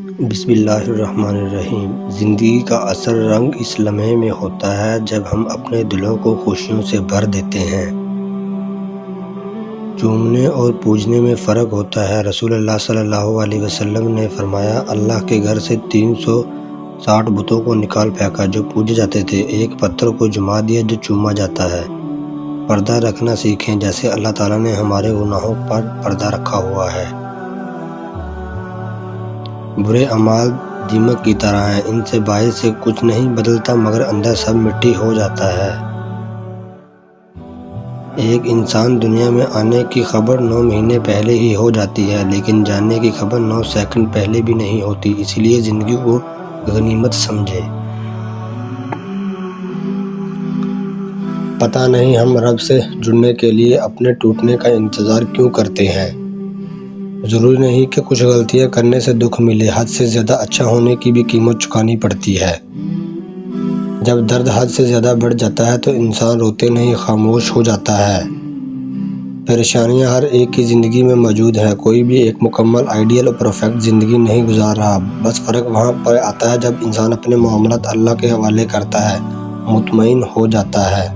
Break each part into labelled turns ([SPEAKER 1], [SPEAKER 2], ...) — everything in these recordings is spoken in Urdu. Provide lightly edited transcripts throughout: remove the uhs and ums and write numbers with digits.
[SPEAKER 1] بسم اللہ الرحمن الرحیم۔ زندگی کا اصل رنگ اس لمحے میں ہوتا ہے جب ہم اپنے دلوں کو خوشیوں سے بھر دیتے ہیں۔ چومنے اور پوجنے میں فرق ہوتا ہے۔ رسول اللہ صلی اللہ علیہ وسلم نے فرمایا، اللہ کے گھر سے 360 بتوں کو نکال پھینکا جو پوجے جاتے تھے، ایک پتھر کو جما دیا جو چوما جاتا ہے۔ پردہ رکھنا سیکھیں جیسے اللہ تعالیٰ نے ہمارے گناہوں پر پردہ رکھا ہوا ہے۔ برے اعمال دیمک کی طرح ہیں، ان سے باہر سے کچھ نہیں بدلتا مگر اندر سب مٹی ہو جاتا ہے۔ ایک انسان دنیا میں آنے کی خبر 9 مہینے پہلے ہی ہو جاتی ہے، لیکن جانے کی خبر 9 سیکنڈ پہلے بھی نہیں ہوتی، اس لیے زندگی کو غنیمت سمجھے۔ پتہ نہیں ہم رب سے جڑنے کے لیے اپنے ٹوٹنے کا انتظار کیوں کرتے ہیں۔ ضروری نہیں کہ کچھ غلطیاں کرنے سے دکھ ملے، حد سے زیادہ اچھا ہونے کی بھی قیمت چکانی پڑتی ہے۔ جب درد حد سے زیادہ بڑھ جاتا ہے تو انسان روتے نہیں خاموش ہو جاتا ہے۔ پریشانیاں ہر ایک کی زندگی میں موجود ہیں، کوئی بھی ایک مکمل آئیڈیل اور پرفیکٹ زندگی نہیں گزار رہا، بس فرق وہاں پر آتا ہے جب انسان اپنے معاملات اللہ کے حوالے کرتا ہے، مطمئن ہو جاتا ہے۔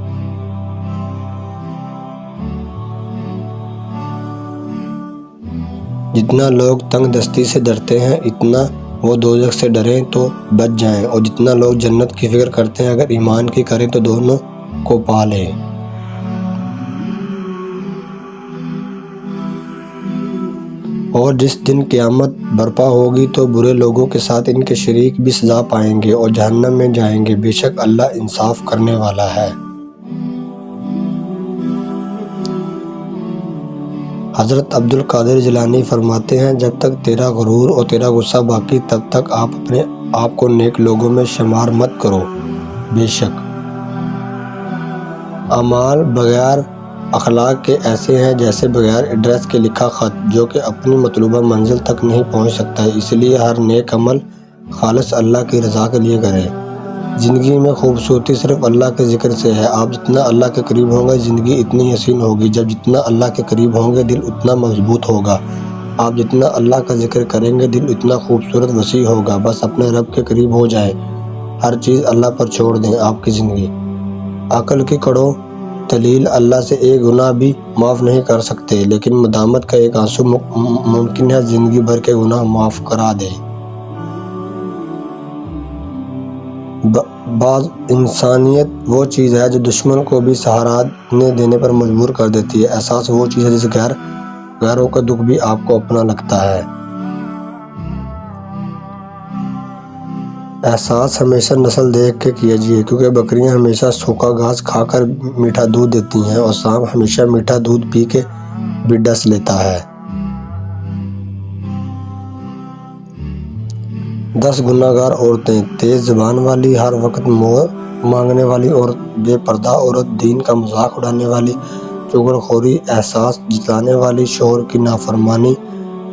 [SPEAKER 1] جتنا لوگ تنگ دستی سے ڈرتے ہیں اتنا وہ دوزخ سے ڈریں تو بچ جائیں، اور جتنا لوگ جنت کی فکر کرتے ہیں اگر ایمان کی کریں تو دونوں کو پا لیں۔ اور جس دن قیامت برپا ہوگی تو برے لوگوں کے ساتھ ان کے شریک بھی سزا پائیں گے اور جہنم میں جائیں گے، بے شک اللہ انصاف کرنے والا ہے۔ حضرت عبد القادر جیلانی فرماتے ہیں، جب تک تیرا غرور اور تیرا غصہ باقی تب تک آپ اپنے آپ کو نیک لوگوں میں شمار مت کرو، بے شک اعمال بغیر اخلاق کے ایسے ہیں جیسے بغیر ایڈریس کے لکھا خط جو کہ اپنی مطلوبہ منزل تک نہیں پہنچ سکتا، اس لیے ہر نیک عمل خالص اللہ کی رضا کے لیے کریں۔ زندگی میں خوبصورتی صرف اللہ کے ذکر سے ہے، آپ جتنا اللہ کے قریب ہوں گے زندگی اتنی حسین ہوگی، جب جتنا اللہ کے قریب ہوں گے دل اتنا مضبوط ہوگا، آپ جتنا اللہ کا ذکر کریں گے دل اتنا خوبصورت وسیع ہوگا۔ بس اپنے رب کے قریب ہو جائیں، ہر چیز اللہ پر چھوڑ دیں، آپ کی زندگی عقل کی کڑو دلیل اللہ سے ایک گناہ بھی معاف نہیں کر سکتے، لیکن ندامت کا ایک آنسو ممکن ہے زندگی بھر کے گناہ معاف کرا دے۔ بعض انسانیت وہ چیز ہے جو دشمن کو بھی سہارا دینے پر مجبور کر دیتی ہے، احساس وہ چیز ہے جس غیروں کا دکھ بھی آپ کو اپنا لگتا ہے۔ احساس ہمیشہ نسل دیکھ کے کیجیے، کیونکہ بکریاں ہمیشہ سوکھا گھاس کھا کر میٹھا دودھ دیتی ہیں اور سانپ ہمیشہ میٹھا دودھ پی کے بھی ڈس لیتا ہے۔ 10 گناہ گار عورتیں، تیز زبان والی، ہر وقت مہر مانگنے والی عورت، بے پردہ عورت، دین کا مذاق اڑانے والی، چغل خوری، احساس جتانے والی، شوہر کی نافرمانی،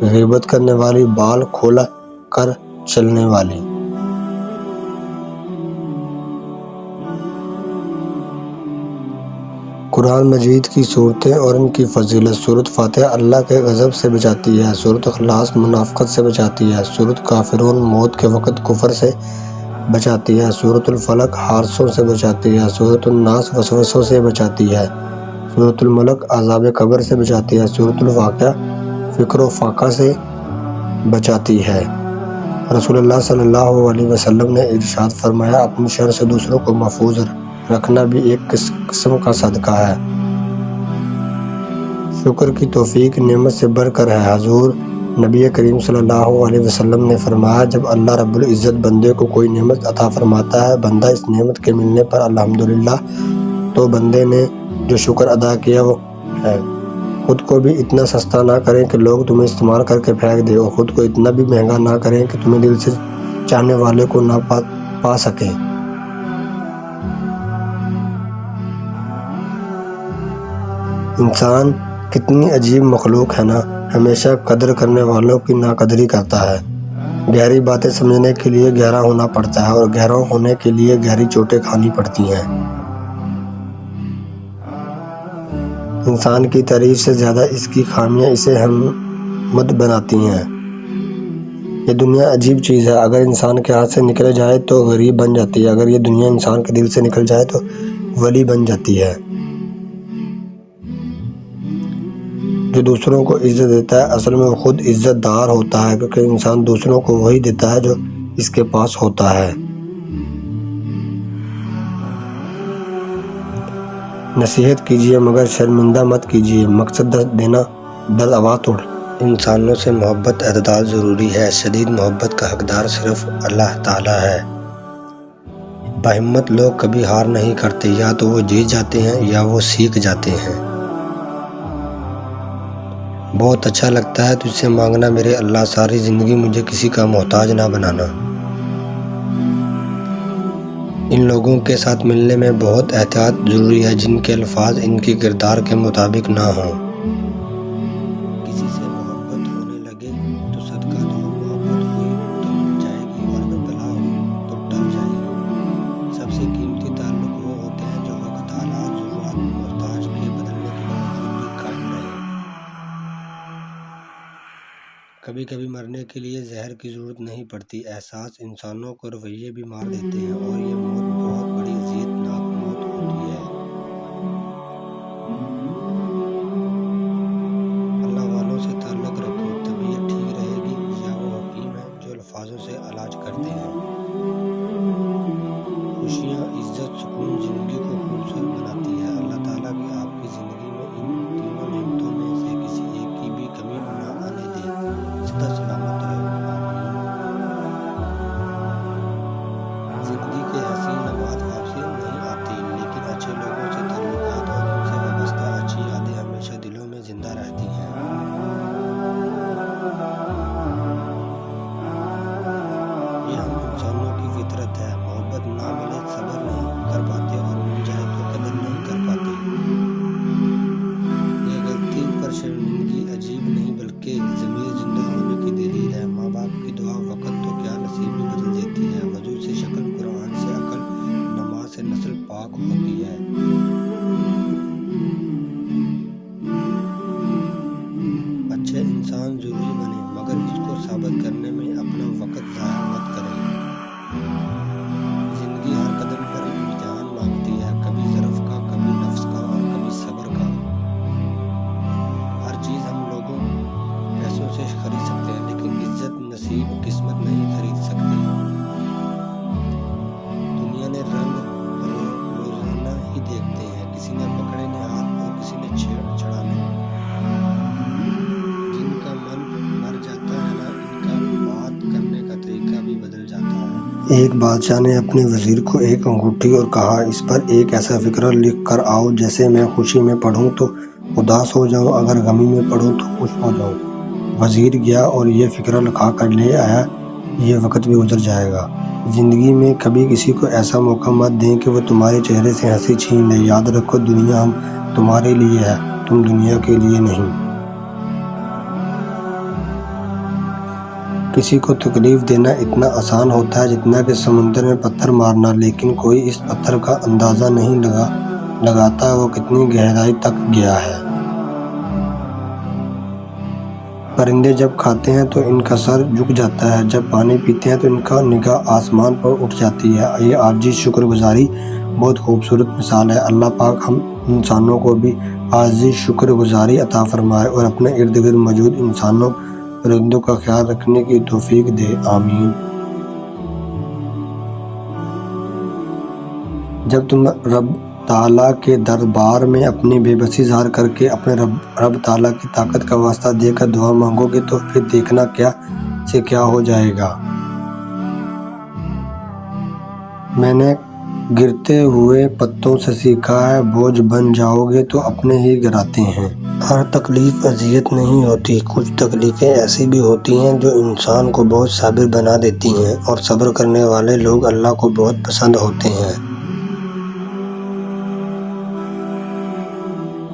[SPEAKER 1] غیبت کرنے والی، بال کھولا کر چلنے والی۔ قرآن مجید کی صورتیں اور ان کی فضیلت: سورۃ فاتحہ اللہ کے غضب سے بچاتی ہے، سورۃ اخلاص منافقت سے بچاتی ہے، سورۃ کافرون موت کے وقت کفر سے بچاتی ہے، سورۃ الفلق حادثوں سے بچاتی ہے، سورۃ الناس وسوسوں سے بچاتی ہے، سورۃ الملک عذاب قبر سے بچاتی ہے، سورۃ الواقعہ فقر و فاقہ سے بچاتی ہے۔ رسول اللہ صلی اللہ علیہ وسلم نے ارشاد فرمایا، اپنی شر سے دوسروں کو محفوظ رکھنا بھی ایک قسم کا صدقہ ہے۔ شکر کی توفیق نعمت سے بڑھ کر ہے۔ حضور نبی کریم صلی اللہ علیہ وسلم نے فرمایا، جب اللہ رب العزت بندے کو کوئی نعمت عطا فرماتا ہے، بندہ اس نعمت کے ملنے پر الحمدللہ تو بندے نے جو شکر ادا کیا وہ ہے۔ خود کو بھی اتنا سستا نہ کریں کہ لوگ تمہیں استعمال کر کے پھینک دیں، اور خود کو اتنا بھی مہنگا نہ کریں کہ تمہیں دل سے چاہنے والے کو نہ پا سکیں۔ انسان کتنی عجیب مخلوق ہے نا، ہمیشہ قدر کرنے والوں کی ناقدری کرتا ہے۔ گہری باتیں سمجھنے کے لیے گہرا ہونا پڑتا ہے اور گہرا ہونے کے لیے گہری چوٹیں کھانی پڑتی ہیں۔ انسان کی تعریف سے زیادہ اس کی خامیاں اسے ہمت بناتی ہیں۔ یہ دنیا عجیب چیز ہے، اگر انسان کے ہاتھ سے نکل جائے تو غریب بن جاتی ہے، اگر یہ دنیا انسان کے دل سے نکل جائے تو ولی بن جاتی ہے۔ جو دوسروں کو عزت دیتا ہے اصل میں وہ خود عزت دار ہوتا ہے، کیونکہ انسان دوسروں کو وہی دیتا ہے جو اس کے پاس ہوتا ہے۔ نصیحت کیجیے مگر شرمندہ مت کیجیے، مقصد دینا دل آواتڑ۔ انسانوں سے محبت اعتدال ضروری ہے، شدید محبت کا حقدار صرف اللہ تعالیٰ ہے۔ باہمت لوگ کبھی ہار نہیں کرتے، یا تو وہ جیت جاتے ہیں یا وہ سیکھ جاتے ہیں۔ بہت اچھا لگتا ہے تجھ سے مانگنا میرے اللہ، ساری زندگی مجھے کسی کا محتاج نہ بنانا۔ ان لوگوں کے ساتھ ملنے میں بہت احتیاط ضروری ہے جن کے الفاظ ان کے کردار کے مطابق نہ ہوں۔ کسی سے محبت ہونے لگے تو صدقہ دو، محبت ہوئی تو مل جائے گی اور اگر بلا ہو تو ٹل جائے گی۔ سب سے قیمتی تعلق وہ ہوتے ہیں جو وقت، حالات، ضرورت، محتاج کے بدلنے کے باوجود بھی قائم رہے۔ کبھی کبھی مرنے کے لیے زہر کی ضرورت نہیں پڑتی، احساس انسانوں کو رویے بھی مار دیتے ہیں اور یہ موت بہت بڑی اذیت ناک موت ہوتی ہے۔ اللہ والوں سے تعلق رکھو، طبیعت ٹھیک رہے گی، یا وہ حکیم ہیں جو الفاظوں سے علاج کرتے ہیں۔ خوشیاں، عزت، سکون زندگی کو خوبصورت بناتی ہے۔ اللہ تعالیٰ بھی آپ کی زندگی میں ان تینوں نعمتوں میں سے کسی ایک کی بھی کمی نہ آنے دے۔ صحت سلامت رہو، آمین۔ زندگی کے حسین لمحات واپسی نہیں آتی، لیکن اچھے لوگوں سے تعلقات اور ان سے وابستہ اچھی یادیں ہمیشہ دلوں میں زندہ رہتی ہیں۔ یہ ہم انسانوں کی فطرت ہے، محبت نہ ملے صبر نہیں کر پاتے اور مل جائے تو قدر نہیں کر پاتے۔ یہ غلطی پر شرمندگی عجیب نہیں بلکہ ضمیر زندہ ہونے کی دلیل ہے۔ ماں باپ کی دعا وقت تو کیا نصیب بھی بدل دیتی ہے۔ وضو سے شکل، قرآن سے عقل، نماز سے نسل پاک ہوتی ہے۔ اچھے انسان ضروری بنے مگر اس کو ثابت کرنے میں اپنا وقت ضائع مت کریں۔ زندگی ہر قدم پر امتحان مانگتی ہے، کبھی ظرف کا، کبھی نفس کا اور کبھی صبر کا۔ ہر چیز ہم لوگوں پیسوں سے خرید سکتے ہیں لیکن عزت، نصیب، قسمت نہیں خرید سکتے۔ دنیا نے رنگ روزانہ ہی دیکھتے ہیں، کسی نے پکڑے نے ہاتھ اور کسی نے چھڑا نے۔ جن کا من مر جاتا ہے نا، ان کا بات کرنے کا طریقہ بھی بدل جاتا ہے۔ ایک بادشاہ نے اپنے وزیر کو ایک انگوٹھی اور کہا، اس پر ایک ایسا فقرہ لکھ کر آؤ جیسے میں خوشی میں پڑھوں تو اداس ہو جاؤں، اگر غمی میں پڑھوں تو خوش ہو جاؤں۔ وزیر گیا اور یہ فقرہ لکھا کر لے آیا، یہ وقت بھی گزر جائے گا۔ زندگی میں کبھی کسی کو ایسا موقع مت دیں کہ وہ تمہارے چہرے سے ہنسی چھین لے۔ یاد رکھو دنیا ہم تمہارے لیے ہے، تم دنیا کے لیے نہیں۔ کسی کو تکلیف دینا اتنا آسان ہوتا ہے جتنا کہ سمندر میں پتھر مارنا، لیکن کوئی اس پتھر کا اندازہ نہیں لگاتا وہ کتنی گہرائی تک گیا ہے۔ پرندے جب کھاتے ہیں تو ان کا سر جھک جاتا ہے، جب پانی پیتے ہیں تو ان کا نگاہ آسمان پر اٹھ جاتی ہے۔ یہ عاجزی، شکر گزاری بہت خوبصورت مثال ہے۔ اللہ پاک ہم انسانوں کو بھی عاجزی، شکر گزاری عطا فرمائے اور اپنے ارد گرد موجود انسانوں، پرندوں کا خیال رکھنے کی توفیق دے، آمین۔ جب تم رب تعالیٰ کے دربار میں اپنی بے بسی ظاہر کر کے اپنے رب تعالیٰ کی طاقت کا واسطہ دے کر دعا مانگو گے تو پھر دیکھنا کیا سے کیا ہو جائے گا۔ میں نے گرتے ہوئے پتوں سے سیکھا ہے، بوجھ بن جاؤ گے تو اپنے ہی گراتے ہیں۔ ہر تکلیف اذیت نہیں ہوتی، کچھ تکلیفیں ایسی بھی ہوتی ہیں جو انسان کو بہت صابر بنا دیتی ہیں، اور صبر کرنے والے لوگ اللہ کو بہت پسند ہوتے ہیں۔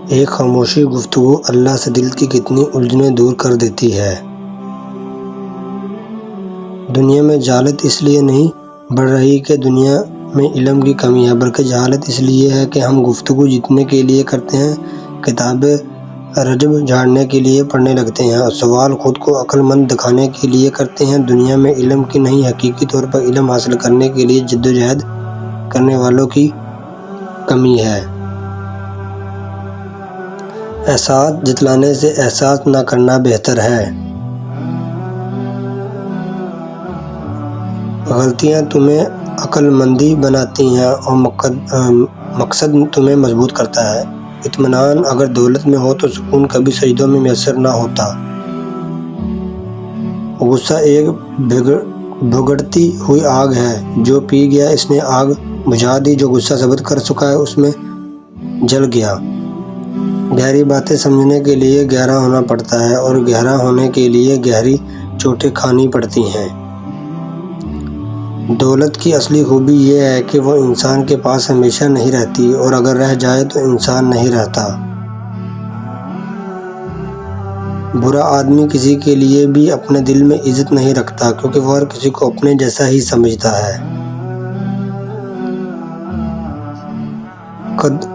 [SPEAKER 1] ایک خاموشی گفتگو اللہ سے دل کی کتنی الجھنیں دور کر دیتی ہے۔ دنیا میں جہالت اس لیے نہیں بڑھ رہی کہ دنیا میں علم کی کمی ہے، بلکہ جہالت اس لیے ہے کہ ہم گفتگو جیتنے کے لیے کرتے ہیں۔ کتابیں رجب جھاڑنے کے لیے پڑھنے لگتے ہیں اور سوال خود کو عقل مند دکھانے کے لیے کرتے ہیں۔ دنیا میں علم کی نہیں، حقیقی طور پر علم حاصل کرنے کے لیے جدوجہد کرنے والوں کی کمی ہے۔ احساس جتلانے سے احساس نہ کرنا بہتر ہے۔ غلطیاں تمہیں عقل مندی بناتی ہیں اور مقصد تمہیں مضبوط کرتا ہے۔ اطمینان اگر دولت میں ہو تو سکون کبھی سجدوں میں میسر نہ ہوتا۔ غصہ ایک بھگڑتی ہوئی آگ ہے، جو پی گیا اس نے آگ بجھا دی، جو غصہ ثبت کر چکا ہے اس میں جل گیا۔ گہری باتیں سمجھنے کے لیے گہرا ہونا پڑتا ہے اور گہرا ہونے کے لیے گہری چوٹیں کھانی پڑتی ہیں۔ دولت کی اصلی خوبی یہ ہے کہ وہ انسان کے پاس ہمیشہ نہیں رہتی، اور اگر رہ جائے تو انسان نہیں رہتا۔ برا آدمی کسی کے لیے بھی اپنے دل میں عزت نہیں رکھتا، کیونکہ وہ ہر کسی کو اپنے جیسا ہی سمجھتا ہے۔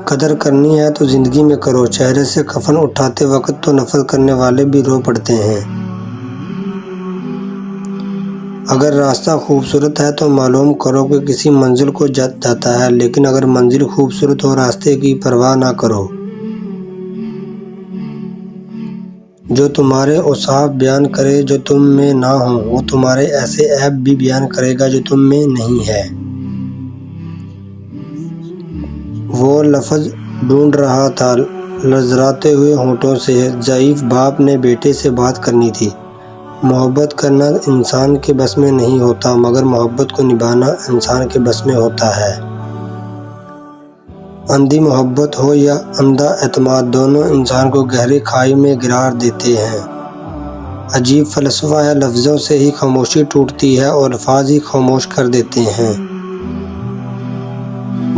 [SPEAKER 1] قدر کرنی ہے تو زندگی میں کرو۔ چہرے سے کفن اٹھاتے وقت تو نفرت کرنے والے بھی رو پڑتے ہیں۔ اگر راستہ خوبصورت ہے تو معلوم کرو کہ کسی منزل کو جاتا ہے، لیکن اگر منزل خوبصورت ہو راستے کی پرواہ نہ کرو۔ جو تمہارے اوصاف بیان کرے جو تم میں نہ ہوں، وہ تمہارے ایسے عیب بھی بیان کرے گا جو تم میں نہیں ہے۔ وہ لفظ ڈھونڈ رہا تھا لرزاتے ہوئے ہونٹوں سے۔ ضعیف باپ نے بیٹے سے بات کرنی تھی۔ محبت کرنا انسان کے بس میں نہیں ہوتا، مگر محبت کو نبھانا انسان کے بس میں ہوتا ہے۔ اندھی محبت ہو یا اندھا اعتماد، دونوں انسان کو گہری کھائی میں گرا دیتے ہیں۔ عجیب فلسفہ ہے، لفظوں سے ہی خاموشی ٹوٹتی ہے اور الفاظ ہی خاموش کر دیتے ہیں۔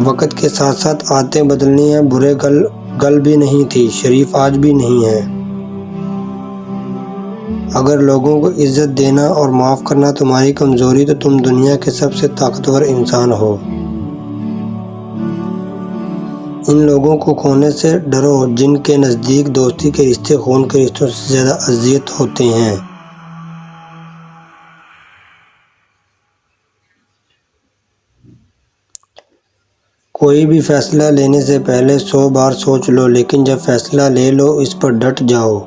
[SPEAKER 1] وقت کے ساتھ ساتھ عادتیں بدلنی ہیں۔ برے گل بھی نہیں تھے، شریف آج بھی نہیں ہیں۔ اگر لوگوں کو عزت دینا اور معاف کرنا تمہاری کمزوری تو تم دنیا کے سب سے طاقتور انسان ہو۔ ان لوگوں کو کھونے سے ڈرو جن کے نزدیک دوستی کے رشتے خون کے رشتوں سے زیادہ اذیت ہوتے ہیں۔ کوئی بھی فیصلہ لینے سے پہلے 100 بار سوچ لو، لیکن جب فیصلہ لے لو اس پر ڈٹ جاؤ۔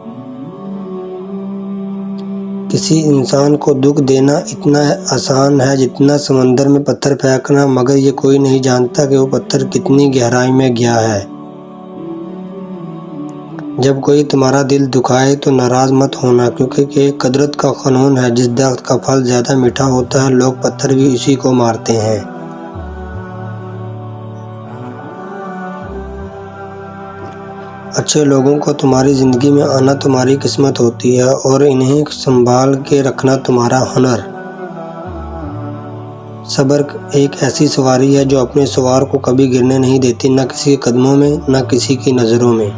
[SPEAKER 1] کسی انسان کو دکھ دینا اتنا آسان ہے جتنا سمندر میں پتھر پھینکنا، مگر یہ کوئی نہیں جانتا کہ وہ پتھر کتنی گہرائی میں گیا ہے۔ جب کوئی تمہارا دل دکھائے تو ناراض مت ہونا، کیونکہ یہ قدرت کا قانون ہے۔ جس درخت کا پھل زیادہ میٹھا ہوتا ہے، لوگ پتھر بھی اسی کو مارتے ہیں۔ اچھے لوگوں کو تمہاری زندگی میں آنا تمہاری قسمت ہوتی ہے اور انہیں سنبھال کے رکھنا تمہارا ہنر۔ صبر ایک ایسی سواری ہے جو اپنے سوار کو کبھی گرنے نہیں دیتی، نہ کسی کے قدموں میں نہ کسی کی نظروں میں۔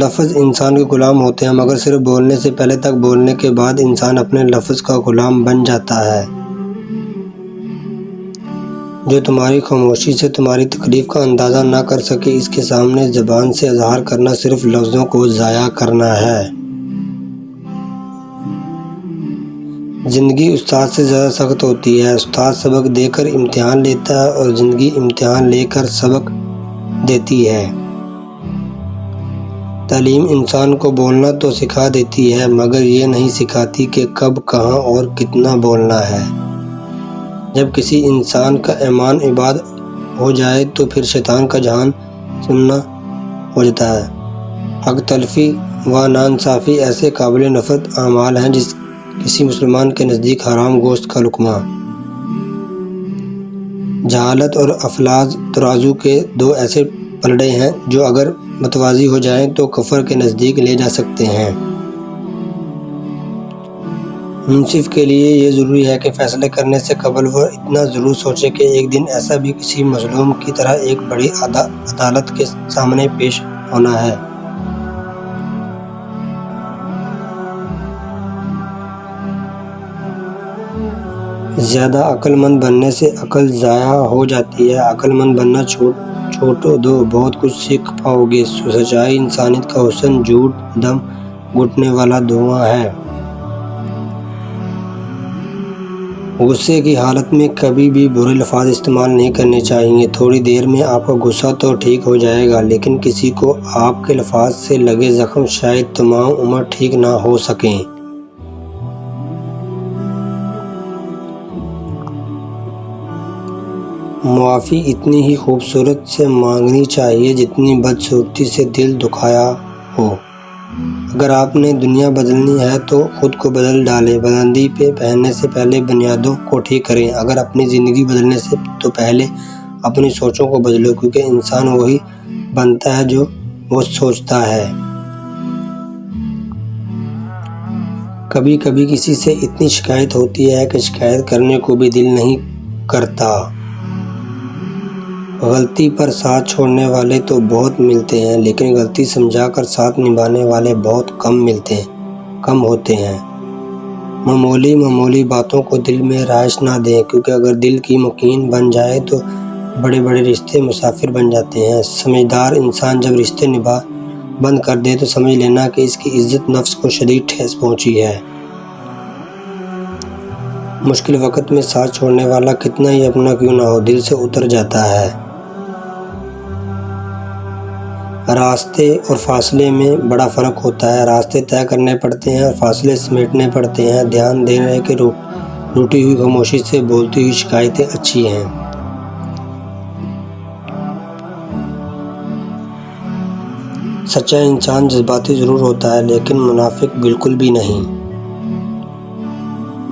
[SPEAKER 1] لفظ انسان کے غلام ہوتے ہیں، مگر صرف بولنے سے پہلے تک بولنے کے بعد انسان اپنے لفظ کا غلام بن جاتا ہے۔ جو تمہاری خاموشی سے تمہاری تکلیف کا اندازہ نہ کر سکے، اس کے سامنے زبان سے اظہار کرنا صرف لفظوں کو ضائع کرنا ہے۔ زندگی استاد سے زیادہ سخت ہوتی ہے۔ استاد سبق دے کر امتحان لیتا ہے اور زندگی امتحان لے کر سبق دیتی ہے۔ تعلیم انسان کو بولنا تو سکھا دیتی ہے، مگر یہ نہیں سکھاتی کہ کب، کہاں اور کتنا بولنا ہے۔ جب کسی انسان کا ایمان عباد ہو جائے تو پھر شیطان کا جہان سننا ہو جاتا ہے۔ حق تلفی و ناانصافی ایسے قابل نفرت اعمال ہیں جس کسی مسلمان کے نزدیک حرام گوشت کا لقمہ۔ جہالت اور افلاس ترازو کے دو ایسے پلڑے ہیں جو اگر متوازی ہو جائیں تو کفر کے نزدیک لے جا سکتے ہیں۔ منصف کے لیے یہ ضروری ہے کہ فیصلے کرنے سے قبل وہ اتنا ضرور سوچے کہ ایک دن ایسا بھی کسی مظلوم کی طرح ایک بڑی عدالت کے سامنے پیش ہونا ہے۔ زیادہ عقل مند بننے سے عقل ضائع ہو جاتی ہے، عقل مند بننا چھوٹ چھوٹو دو، بہت کچھ سیکھ پاؤ گے۔ سچائی انسانیت کا حسن، جھوٹ دم گھٹنے والا دھواں ہے۔ غصے کی حالت میں کبھی بھی برے الفاظ استعمال نہیں کرنے چاہیے۔ تھوڑی دیر میں آپ کا غصہ تو ٹھیک ہو جائے گا، لیکن کسی کو آپ کے الفاظ سے لگے زخم شاید تمام عمر ٹھیک نہ ہو سکیں۔ معافی اتنی ہی خوبصورت سے مانگنی چاہیے جتنی بدصورتی سے دل دکھایا ہو۔ اگر آپ نے دنیا بدلنی ہے تو خود کو بدل ڈالیں۔ بلندی پہ پہنچنے سے پہلے بنیادوں کو ٹھیک کریں۔ اگر اپنی زندگی بدلنے سے تو پہلے اپنی سوچوں کو بدلو، کیونکہ انسان وہی بنتا ہے جو وہ سوچتا ہے۔ کبھی کبھی کسی سے اتنی شکایت ہوتی ہے کہ شکایت کرنے کو بھی دل نہیں کرتا۔ غلطی پر ساتھ چھوڑنے والے تو بہت ملتے ہیں، لیکن غلطی سمجھا کر ساتھ نبھانے والے بہت کم ہوتے ہیں۔ معمولی باتوں کو دل میں رہائش نہ دیں، کیونکہ اگر دل کی مکین بن جائے تو بڑے بڑے رشتے مسافر بن جاتے ہیں۔ سمجھدار انسان جب رشتے نبھا بند کر دے تو سمجھ لینا کہ اس کی عزت نفس کو شدید ٹھیس پہنچی ہے۔ مشکل وقت میں ساتھ چھوڑنے والا کتنا ہی اپنا کیوں نہ ہو، دل سے اتر جاتا ہے۔ راستے اور فاصلے میں بڑا فرق ہوتا ہے۔ راستے طے کرنے پڑتے ہیں اور فاصلے سمیٹنے پڑتے ہیں۔ دھیان دینا کہ روٹی ہوئی خاموشی سے بولتی ہوئی شکایتیں اچھی ہیں۔ سچا انسان جذباتی ضرور ہوتا ہے، لیکن منافق بالکل بھی نہیں۔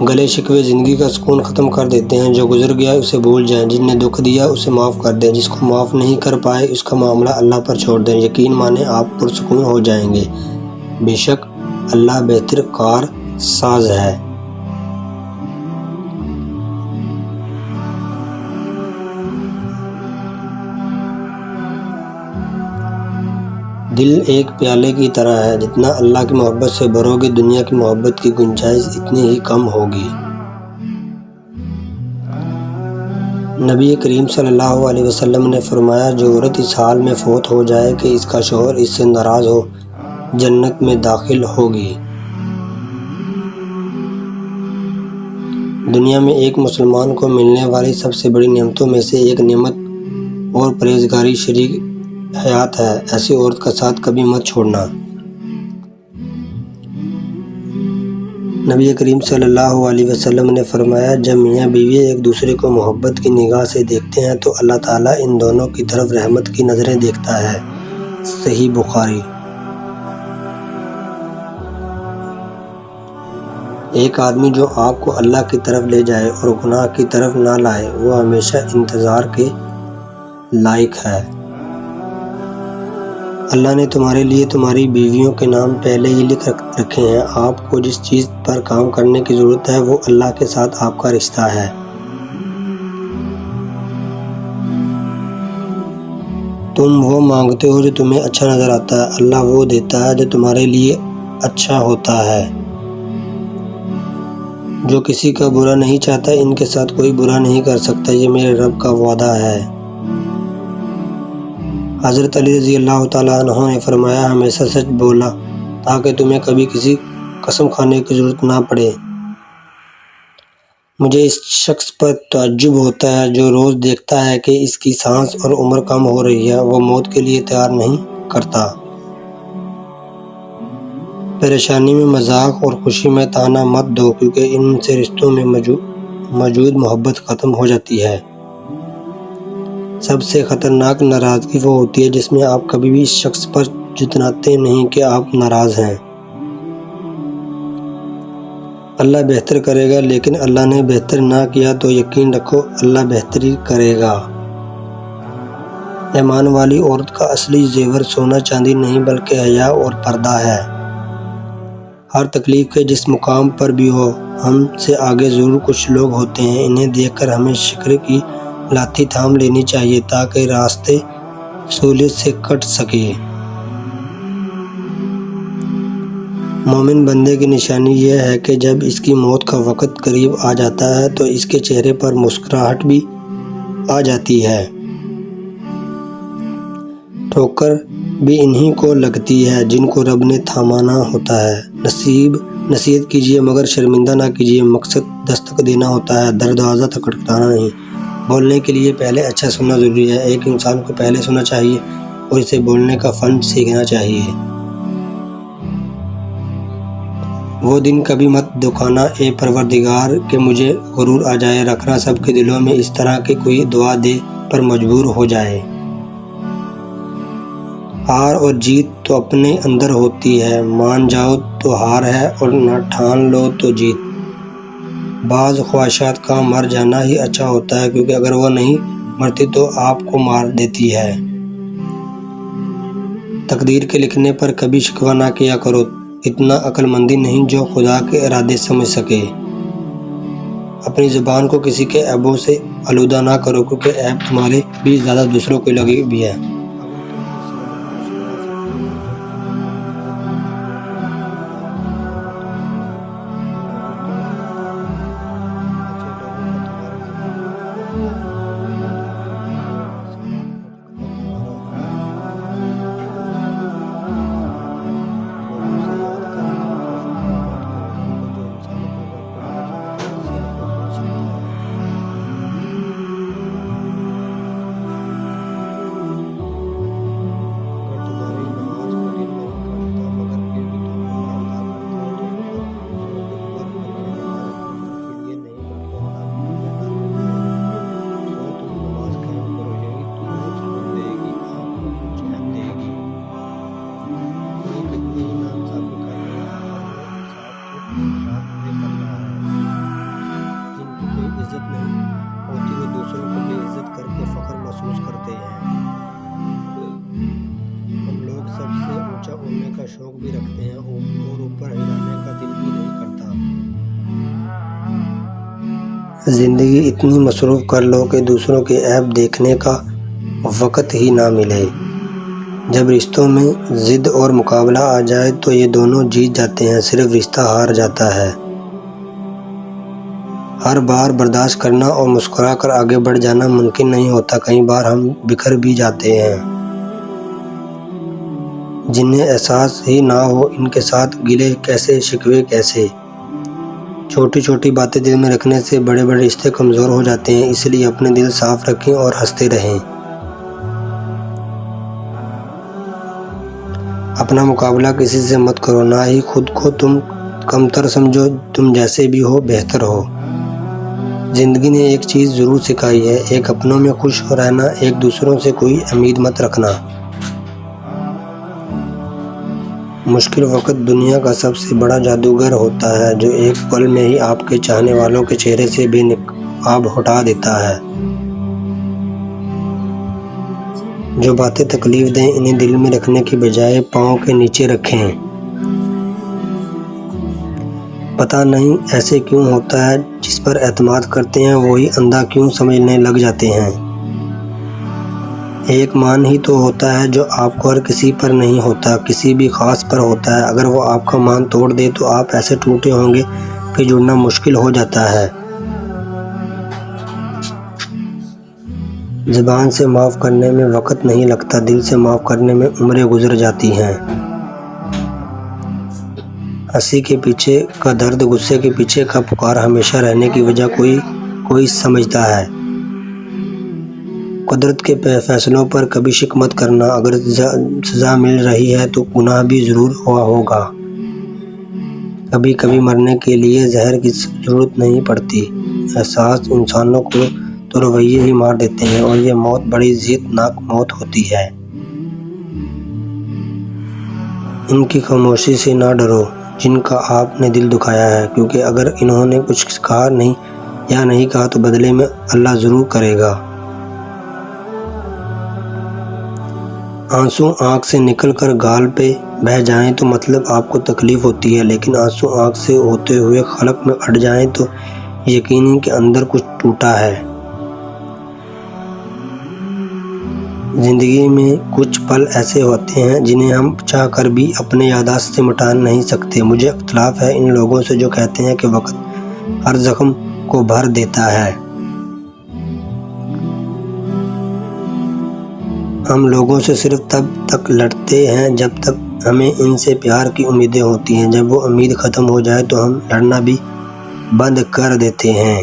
[SPEAKER 1] گلے شکوے زندگی کا سکون ختم کر دیتے ہیں۔ جو گزر گیا اسے بھول جائیں، جس نے دکھ دیا اسے معاف کر دیں، جس کو معاف نہیں کر پائے اس کا معاملہ اللہ پر چھوڑ دیں۔ یقین مانیں آپ پرسکون ہو جائیں گے۔ بے شک اللہ بہتر کار ساز ہے۔ دل ایک پیالے کی طرح ہے، جتنا اللہ کی محبت سے بھرو گے دنیا کی محبت کی گنجائش اتنی ہی کم ہوگی۔ نبی کریم صلی اللہ علیہ وسلم نے فرمایا، جو عورت اس حال میں فوت ہو جائے کہ اس کا شوہر اس سے ناراض ہو، جنت میں داخل ہوگی۔ دنیا میں ایک مسلمان کو ملنے والی سب سے بڑی نعمتوں میں سے ایک نعمت اور پرہیزگاری شریک حیات ہے۔ ایسی عورت کا ساتھ کبھی مت چھوڑنا۔ نبی کریم صلی اللہ علیہ وسلم نے فرمایا، جب میاں بیوی ایک دوسرے کو محبت کی نگاہ سے دیکھتے ہیں تو اللہ تعالیٰ ان دونوں کی طرف رحمت کی نظریں دیکھتا ہے۔ صحیح بخاری۔ ایک آدمی جو آپ کو اللہ کی طرف لے جائے اور گناہ کی طرف نہ لائے، وہ ہمیشہ انتظار کے لائق ہے۔ اللہ نے تمہارے لیے تمہاری بیویوں کے نام پہلے ہی لکھ رکھے ہیں۔ آپ کو جس چیز پر کام کرنے کی ضرورت ہے وہ اللہ کے ساتھ آپ کا رشتہ ہے۔ تم وہ مانگتے ہو جو تمہیں اچھا نظر آتا ہے، اللہ وہ دیتا ہے جو تمہارے لیے اچھا ہوتا ہے۔ جو کسی کا برا نہیں چاہتا ان کے ساتھ کوئی برا نہیں کر سکتا، یہ میرے رب کا وعدہ ہے۔ حضرت علی رضی اللہ تعالیٰ عنہ نے فرمایا، ہمیشہ سچ بولا تاکہ تمہیں کبھی کسی قسم کھانے کی ضرورت نہ پڑے۔ مجھے اس شخص پر تعجب ہوتا ہے جو روز دیکھتا ہے کہ اس کی سانس اور عمر کم ہو رہی ہے، وہ موت کے لیے تیار نہیں کرتا۔ پریشانی میں مذاق اور خوشی میں طعنہ مت دو، کیونکہ ان سے رشتوں میں موجود محبت ختم ہو جاتی ہے۔ سب سے خطرناک ناراضگی وہ ہوتی ہے جس میں آپ کبھی بھی اس شخص پر جتناتے نہیں کہ آپ ناراض ہیں۔ اللہ بہتر کرے گا، لیکن اللہ نے بہتر نہ کیا تو یقین رکھو اللہ بہتری کرے گا۔ ایمان والی عورت کا اصلی زیور سونا چاندی نہیں بلکہ حیا اور پردہ ہے۔ ہر تکلیف کے جس مقام پر بھی ہو، ہم سے آگے ضرور کچھ لوگ ہوتے ہیں، انہیں دیکھ کر ہمیں شکر کی لاٹھی تھام لینی چاہیے تاکہ راستے سہولت سے کٹ سکے۔ مومن بندے کی نشانی یہ ہے کہ جب اس کی موت کا وقت قریب آ جاتا ہے تو اس کے چہرے پر مسکراہٹ بھی آ جاتی ہے۔ ٹھوکر بھی انہی کو لگتی ہے جن کو رب نے تھامانا ہوتا ہے۔ نصیحت کیجیے مگر شرمندہ نہ کیجیے، مقصد دستک دینا ہوتا ہے، دروازہ کھٹکھٹانا نہیں۔ بولنے کے لیے پہلے اچھا سننا ضروری ہے۔ ایک انسان کو پہلے سننا چاہیے اور اسے بولنے کا فن سیکھنا چاہیے۔ وہ دن کبھی مت دکھانا اے پروردگار کہ مجھے غرور آ جائے، رکھنا سب کے دلوں میں اس طرح کہ کوئی دعا دے پر مجبور ہو جائے۔ ہار اور جیت تو اپنے اندر ہوتی ہے، مان جاؤ تو ہار ہے اور نہ ٹھان لو تو جیت۔ بعض خواہشات کا مر جانا ہی اچھا ہوتا ہے، کیونکہ اگر وہ نہیں مرتی تو آپ کو مار دیتی ہے۔ تقدیر کے لکھنے پر کبھی شکوہ نہ کیا کرو، اتنا عقل مندی نہیں جو خدا کے ارادے سمجھ سکے۔ اپنی زبان کو کسی کے عیبوں سے آلودہ نہ کرو، کیونکہ عیب تمہارے بھی زیادہ دوسروں کو لگے بھی ہے۔ شوق بھی رکھتے ہیں اور اوپر ہلانے کا دل بھی نہیں کرتا۔ زندگی اتنی مصروف کر لو کہ دوسروں کے عیب دیکھنے کا وقت ہی نہ ملے۔ جب رشتوں میں ضد اور مقابلہ آ جائے تو یہ دونوں جیت جاتے ہیں، صرف رشتہ ہار جاتا ہے۔ ہر بار برداشت کرنا اور مسکرا کر آگے بڑھ جانا ممکن نہیں ہوتا، کئی بار ہم بکھر بھی جاتے ہیں۔ جنہیں احساس ہی نہ ہو ان کے ساتھ گلے کیسے شکوے کیسے۔ چھوٹی چھوٹی باتیں دل میں رکھنے سے بڑے بڑے رشتے کمزور ہو جاتے ہیں، اس لیے اپنے دل صاف رکھیں اور ہنستے رہیں۔ اپنا مقابلہ کسی سے مت کرو، نہ ہی خود کو تم کمتر سمجھو، تم جیسے بھی ہو بہتر ہو۔ زندگی نے ایک چیز ضرور سکھائی ہے، ایک اپنوں میں خوش رہنا، ایک دوسروں سے کوئی امید مت رکھنا۔ مشکل وقت دنیا کا سب سے بڑا جادوگر ہوتا ہے، جو ایک پل میں ہی آپ کے چاہنے والوں کے چہرے سے بے نقاب ہٹا دیتا ہے۔ جو باتیں تکلیف دیں انہیں دل میں رکھنے کی بجائے پاؤں کے نیچے رکھیں۔ پتہ نہیں ایسے کیوں ہوتا ہے، جس پر اعتماد کرتے ہیں وہی اندھا کیوں سمجھنے لگ جاتے ہیں۔ ایک مان ہی تو ہوتا ہے جو آپ کو ہر کسی پر نہیں ہوتا، کسی بھی خاص پر ہوتا ہے۔ اگر وہ آپ کا مان توڑ دے تو آپ ایسے ٹوٹے ہوں گے کہ جڑنا مشکل ہو جاتا ہے۔ زبان سے معاف کرنے میں وقت نہیں لگتا، دل سے معاف کرنے میں عمریں گزر جاتی ہیں۔ ہنسی کے پیچھے کا درد، غصے کے پیچھے کا پکار، ہمیشہ رہنے کی وجہ کوئی سمجھتا ہے۔ قدرت کے فیصلوں پر کبھی شک مت کرنا، اگر سزا مل رہی ہے تو گناہ بھی ضرور ہوا ہوگا۔ کبھی کبھی مرنے کے لیے زہر کی ضرورت نہیں پڑتی، احساس انسانوں کو تو رویے ہی مار دیتے ہیں، اور یہ موت بڑی ذیت ناک موت ہوتی ہے۔ ان کی خاموشی سے نہ ڈرو جن کا آپ نے دل دکھایا ہے، کیونکہ اگر انہوں نے کچھ کہا نہیں یا نہیں کہا تو بدلے میں اللہ ضرور کرے گا۔ آنسو آنکھ سے نکل کر گال پہ بہہ جائیں تو مطلب آپ کو تکلیف ہوتی ہے، لیکن آنسو آنکھ سے ہوتے ہوئے خلق میں اٹ جائیں تو یقیناً کہ اندر کچھ ٹوٹا ہے۔ زندگی میں کچھ پل ایسے ہوتے ہیں جنہیں ہم چاہ کر بھی اپنے یادداشت سے مٹا نہیں سکتے۔ مجھے اختلاف ہے ان لوگوں سے جو کہتے ہیں کہ وقت ہر زخم کو بھر دیتا ہے۔ ہم لوگوں سے صرف تب تک لڑتے ہیں جب تک ہمیں ان سے پیار کی امیدیں ہوتی ہیں۔ جب وہ امید ختم ہو جائے تو ہم لڑنا بھی بند کر دیتے ہیں۔